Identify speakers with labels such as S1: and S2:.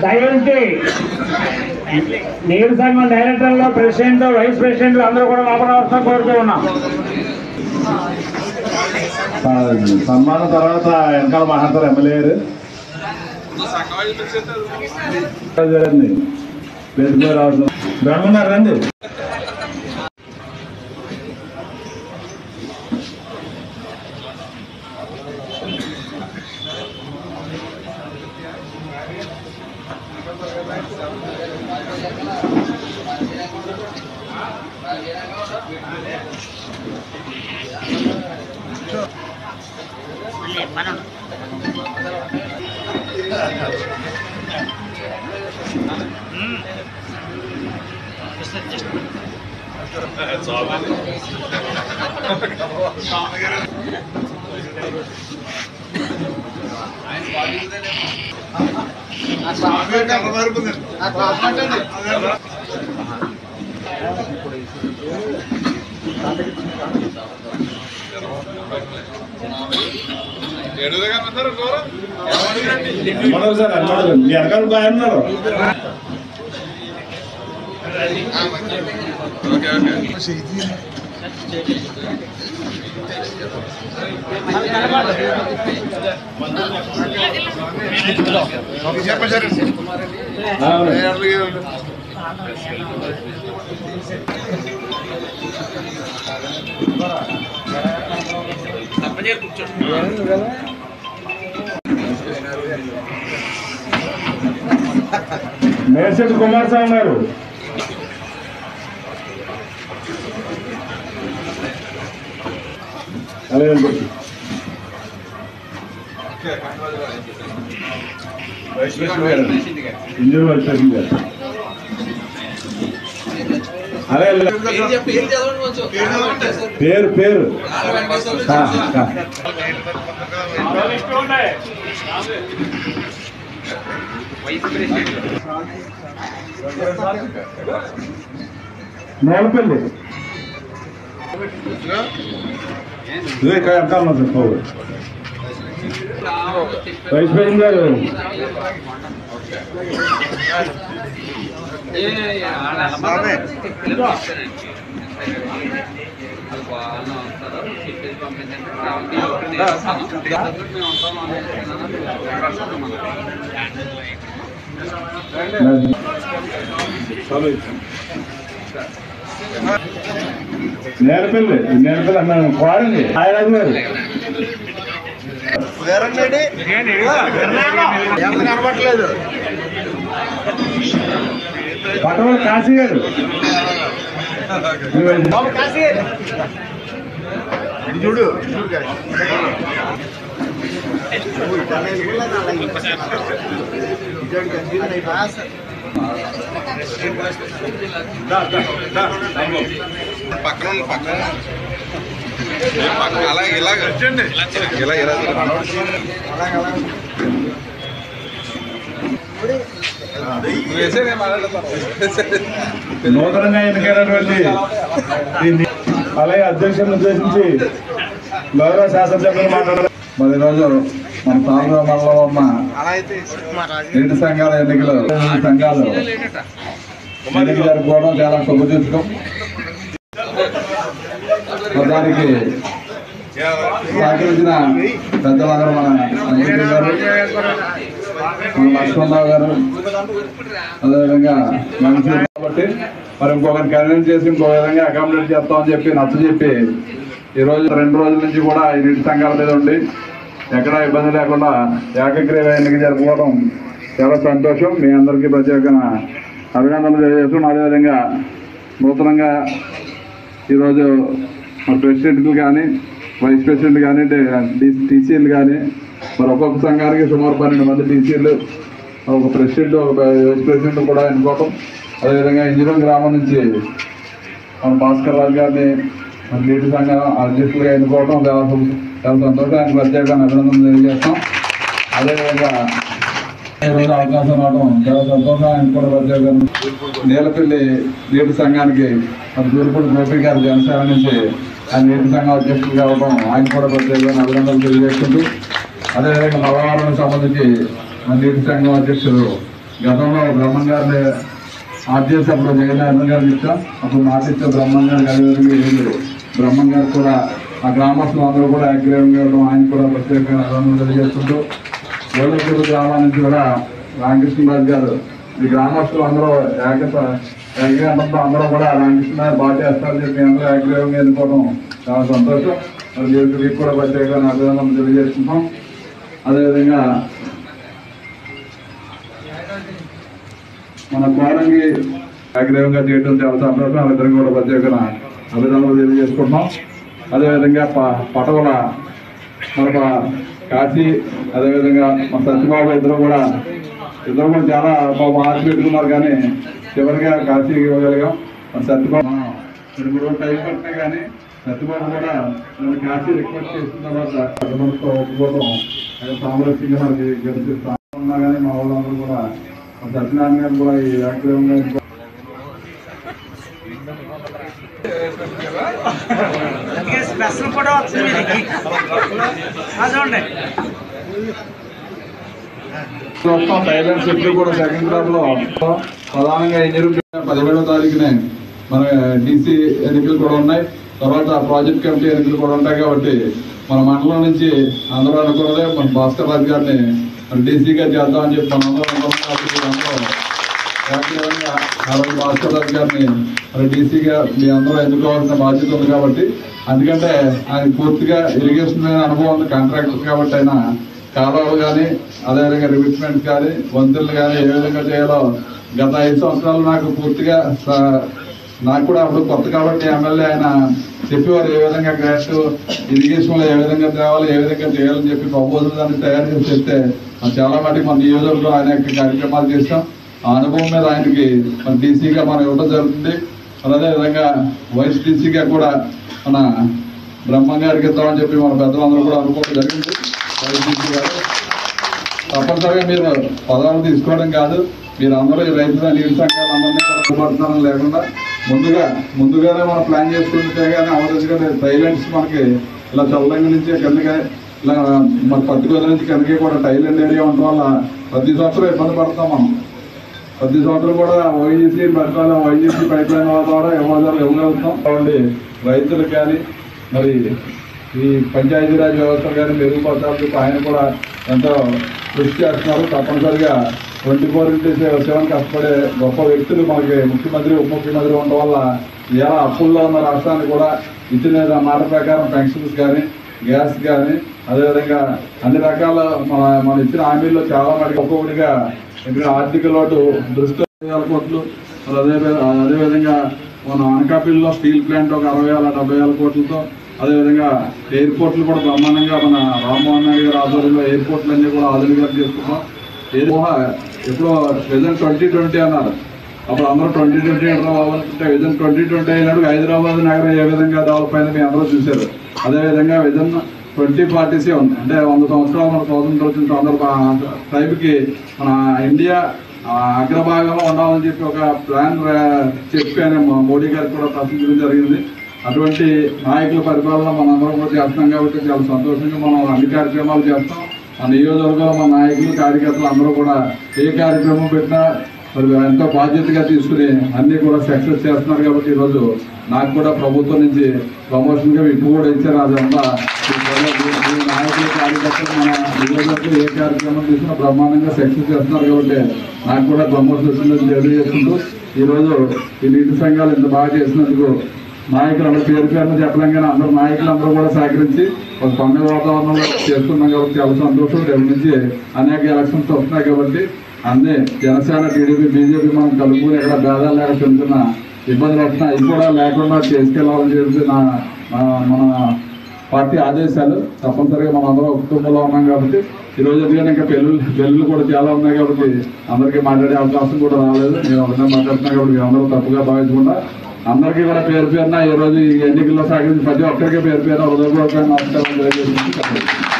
S1: దయచేసి నీరు సంఘం డైరెక్టర్లు, ప్రెసిడెంట్, వైస్ ప్రెసిడెంట్లు అందరూ కూడా లోపల కోరుతూ ఉన్నాం.
S2: సన్మానం తర్వాత వెనకాల మహాంతర్ ఎమ్మెల్యే బ్రహ్మన్నారు రండి. వెనకాల బాగా ఉన్నారు. మేర్శెట్టి కుమారస్వామి గారు, ఇంజూర్ వైస్ ప్రెసిడెంట్ గారు, అదే పేరు పేరు నేలపల్లి వైస్ ప్రెసిడెంట్ గారు, నేలపల్లి నేలపల్లి అన్నాను కోరండి ఆయన గారు, పట్టణ కాశీ గారు, చూడు
S3: పక్కన పక్కన అలాగే ఇలాగ ఇలా ఇలా
S2: నూతనంగా ఎన్నికైనటువంటి అలాగే అధ్యక్షులను ఉద్దేశించి గౌరవ శాసనసభ్యులు మాట్లాడారు. మరి రోజు మన తాలూకా మండలంలో ఉన్న రెండు సంఘాల ఎన్నికలు సంఘాలు ఎన్నిక జరుపుకోవడం చాలా శుభసూచకం. దానికి సహకరించిన పెద్దలందరూ మన అంజలి గారు, మన లక్ష్మణరావు గారు, అదేవిధంగా మంచి కాబట్టి మరి ఇంకొకరిని కన్వీన్స్ చేసి ఇంకో విధంగా అకామిడేట్ చేస్తామని చెప్పి నచ్చజెప్పి ఈరోజు 2 రోజుల నుంచి కూడా ఈ నీటి సంఘాల మీద ఉండి ఎక్కడా ఇబ్బంది లేకుండా ఏకగ్రీవ ఎన్నిక జరుపుకోవడం చాలా సంతోషం. మీ అందరికీ ప్రత్యేకంగా అభినందనలు తెలియజేస్తున్నాం. అదేవిధంగా నూతనంగా ఈరోజు మన ప్రెసిడెంట్లు కానీ, వైస్ ప్రెసిడెంట్ కానీ, టీసీలు కానీ, మరి ఒక్కొక్క సంఘానికి సుమారు 12 మంది టీసీలు, ఒక ప్రెసిడెంట్, ఒక వైస్ ప్రెసిడెంట్ కూడా ఎన్నుకోవటం. అదేవిధంగా ఇంజనీరింగ్ గ్రామం నుంచి మన భాస్కర్ రాజు గారిని నీటి సంఘం అధ్యక్షులుగా ఎన్నుకోవటం చాలా సంతోషానికి ప్రత్యేకంగా అభినందనలు తెలియజేస్తాం. అదేవిధంగా ఈరోజు అవకాశం రావడం చాలా సంతోషానికి కూడా ప్రత్యేకంగా నీలపల్లి నీటి సంఘానికి మరి దూరుపూడి గోపి గారు జనసేన నుంచి ఆ నీటి సంఘం అధ్యక్షులు కావడం ఆయన కూడా ప్రత్యేకంగా అభినందనలు తెలియజేస్తుంటూ, అదేవిధంగా మలవారానికి సంబంధించి నీటి సంఘం అధ్యక్షుడు గతంలో బ్రహ్మం గారిని ఆఫ్ చేసి అప్పుడు జగన్నాథన్ గారికి ఇచ్చాం. అప్పుడు మాట ఇచ్చే బ్రహ్మం గారికి అదేవిధంగా ఏడు బ్రహ్మం గారు కూడా ఆ గ్రామస్తులు అందరూ కూడా యాక్టివ్గా ఉండడం, ఆయన కూడా ప్రత్యేకంగా అభినందనలు తెలియజేస్తుంటూ గోలపూర్ గ్రామం నుంచి కూడా రామకృష్ణరాజు గారు ఈ గ్రామస్తులు అందరూ ఏకగంటంతో అందరూ కూడా రామకృష్ణరాజు బాగా చేస్తారని చెప్పి అందరూ యాక్టివ్గా ఎన్నుకోవడం చాలా సంతోషం. మరి మీకు కూడా ప్రత్యేకంగా అభినందనలు తెలియజేస్తున్నాం. అదేవిధంగా మన కోరంగి యాగ్రీవంగా చేయడం చాలా సంతోషం. వాళ్ళిద్దరికి కూడా ప్రత్యేకంగా అభినందనలు తెలియజేసుకుంటున్నాం. అదేవిధంగా పటవల మన కాశీ, అదేవిధంగా మన సత్యబాబు ఇద్దరు కూడా చాలా ఆశ పెట్టుకున్నారు, కానీ చివరిగా కాశీ ఇవ్వగలిగాం. మన సత్యబాబు 2-3 రోజులు టైం పట్టినా కానీ సత్యబాబు కూడా కాశీ రిక్వెస్ట్ చేసిన తర్వాత ఒప్పుకోవడం సామరస్యంగా మనకి గెలిపిస్తా ఉన్నా కానీ మా వాళ్ళందరూ కూడా సత్యనారాయణ గారు కూడా ఈ యాక్టివ్గా థైలాండ్ సెట్లు కూడా సెకండ్ క్లాస్ లో ప్రధానంగా ఏం జరుగుతుంది, 17వ తారీఖునే మన డీసీ ఎన్నికలు కూడా ఉన్నాయి. తర్వాత ప్రాజెక్ట్ కమిటీ ఎన్నికలు కూడా ఉంటాయి. కాబట్టి మన మండలం నుంచి అందరూ అనుకున్నదే మన భాస్కర్ రాజు గారిని డీసీగా చేద్దామని చెప్పి మన అందరూ భాస్కర్ రాజు గారిని డీసీగా మీ అందరూ ఎన్నుకోవాల్సిన బాధ్యత ఉంది. కాబట్టి అందుకంటే ఆయన పూర్తిగా ఇరిగేషన్ మీద అనుభవం ఉంది, కాంట్రాక్టర్ కాబట్టి ఆయన కాలువలు కానీ అదేవిధంగా రివిట్మెంట్స్ కానీ వంతులు కానీ ఏ విధంగా చేయాలో గత 5 సంవత్సరాలు నాకు పూర్తిగా నాకు కూడా అప్పుడు కొత్త కాబట్టి ఎమ్మెల్యే ఆయన చెప్పేవారు ఏ విధంగా గ్రాంట్ ఇరిగేషన్లో ఏ విధంగా తేవాలి, ఏ విధంగా చేయాలని చెప్పి ప్రపోజల్ దాన్ని తయారు చేసి చెప్తే చాలా మటుకు మన నియోజకవర్గంలో ఆయన కార్యక్రమాలు చేస్తాం. ఆ అనుభవం మీద ఆయనకి మన డీసీగా మనం ఇవ్వడం జరుగుతుంది. అదేవిధంగా వైస్ డీసీగా కూడా మన బ్రహ్మం గారికి ఇద్దామని చెప్పి మన పెద్దలందరూ కూడా అనుకోవడం జరిగింది. వైస్ డీసీ గారు తప్పనిసరిగా మీరు పదవులు తీసుకోవడం కాదు, మీరు అందరూ ఈ రైతుల నీటి సంఘాలు అందరినీ కూడా పడుతున్నారని లేకుండా ముందుగానే మనం ప్లాన్ చేసుకుంటే కానీ అవసరంగా థైలాండ్స్ మనకి ఇలా చల్లంగా నుంచి కిందకి ఇలా మన పత్తికొండ నుంచి కిందకి కూడా థైలాండ్ ఏరియా ఉండడం వల్ల ప్రతి సంవత్సరం ఇబ్బంది పడతాం. మనం ప్రతి సంవత్సరం కూడా ఓఎన్జీసీ పెట్టాలి, ఓఎన్జీసీ పైప్ లైన్ ద్వారా ఇవ్వగలుగుతాం. కాబట్టి రైతులకు కానీ మరి ఈ పంచాయతీరాజ్ వ్యవస్థ కానీ మెరుగుపరచాలని ఆయన కూడా ఎంతో కృషి చేస్తున్నారు. తప్పనిసరిగా 24/7 కష్టపడే గొప్ప వ్యక్తులు మనకి ముఖ్యమంత్రి, ఉప ముఖ్యమంత్రి ఉండడం వల్ల ఇలా అప్పుల్లో ఉన్న రాష్ట్రాన్ని కూడా ఇచ్చిన మాట ప్రకారం పెన్షన్స్ కానీ, గ్యాస్ కానీ, అదేవిధంగా అన్ని రకాల మన ఇచ్చిన హామీల్లో చాలా మటుకు ఒక్కొక్కటిగా ఇక్కడ ఆర్థిక లోటు దృష్టి 60,000 కోట్లు, అదేవిధంగా మన అనకాపల్లిలో స్టీల్ ప్లాంట్ ఒక 60,000-70,000 కోట్లతో, అదేవిధంగా ఎయిర్పోర్ట్లు కూడా బ్రహ్మాండంగా మన రామ్మోహన్ నాయుడు గారి ఆధ్వర్యంలో ఎయిర్పోర్ట్లు అన్నీ కూడా ఆధునికంగా చేసుకున్నాం. ఎప్పుడో విజన్ 2020 అన్నారు, అప్పుడు అందరూ 2020 రావాలనుకుంటే విజన్ 2020 అయినాడు హైదరాబాద్ నగరం ఏ విధంగా డెవలప్ అయింది మీ అందరూ చూశారు. అదేవిధంగా విజన్ 2047 అంటే 100 సంవత్సరాలు మన స్వాతంత్రం వచ్చిన టైంకి మన ఇండియా అగ్రభాగంలో ఉండాలని చెప్పి ఒక ప్లాన్ చెప్పి ఆయన మోడీ గారికి కూడా ప్రశ్నించడం జరిగింది. అటువంటి నాయకుల పరిపాలన మనందరం కూడా చేస్తున్నాం కాబట్టి చాలా సంతోషంగా మనం అన్ని కార్యక్రమాలు చేస్తాం. మన నియోజకవర్గంలో మన నాయకులు, కార్యకర్తలు అందరూ కూడా ఏ కార్యక్రమం పెట్టినా మరి ఎంతో బాధ్యతగా తీసుకుని అన్నీ కూడా సక్సెస్ చేస్తున్నారు. కాబట్టి ఈరోజు నాకు కూడా ప్రభుత్వం నుంచి ప్రమోషన్గా విప్పు కూడా ఇచ్చారు. అదంతా నాయకులు, కార్యకర్తలు మన నియోజకవర్గంలో ఏ కార్యక్రమం తీసుకున్నా బ్రహ్మాండంగా సక్సెస్ చేస్తున్నారు. కాబట్టి నాకు కూడా ప్రమోషన్ వచ్చిందని తెలియజేస్తుంటూ ఈరోజు ఈ నీటి సంఘాలు ఇంత బాగా చేసినందుకు నాయకులు పేరు పేరున చెప్పలేం కానీ అందరూ నాయకులందరూ కూడా సహకరించి ఒక పండుగ వాతావరణంలో చేస్తున్నాం. కాబట్టి చాలా సంతోషం. రేపు నుంచి అనేక ఎలక్షన్స్ వస్తున్నాయి కాబట్టి అన్నీ జనసేన, టీడీపీ, బీజేపీ మనం కలుపుకుని ఎక్కడ భేదాలు లేక చిన్న ఇబ్బందులు వస్తున్నాయి, అవి కూడా లేకుండా చేసుకెళ్లాలని చెప్పి మన పార్టీ ఆదేశాలు. తప్పనిసరిగా మనం అందరూ కుటుంబంలో ఉన్నాం కాబట్టి ఈరోజు ఎందుకంటే ఇంకా పెళ్ళిళ్ళు కూడా చాలా ఉన్నాయి కాబట్టి అందరికీ మాట్లాడే అవకాశం కూడా రాలేదు. నేను ఒకటే మాట్లాడుతున్నాను కాబట్టి అందరూ తప్పుగా భావించకుండా అందరికీ కూడా పేరు పేరున ఈరోజు ఈ ఎన్నికల్లో సహకరించి ప్రతి ఒక్కరికి పేరు పేరున హృదయపూర్వకంగా నమస్కారం తెలియజేసి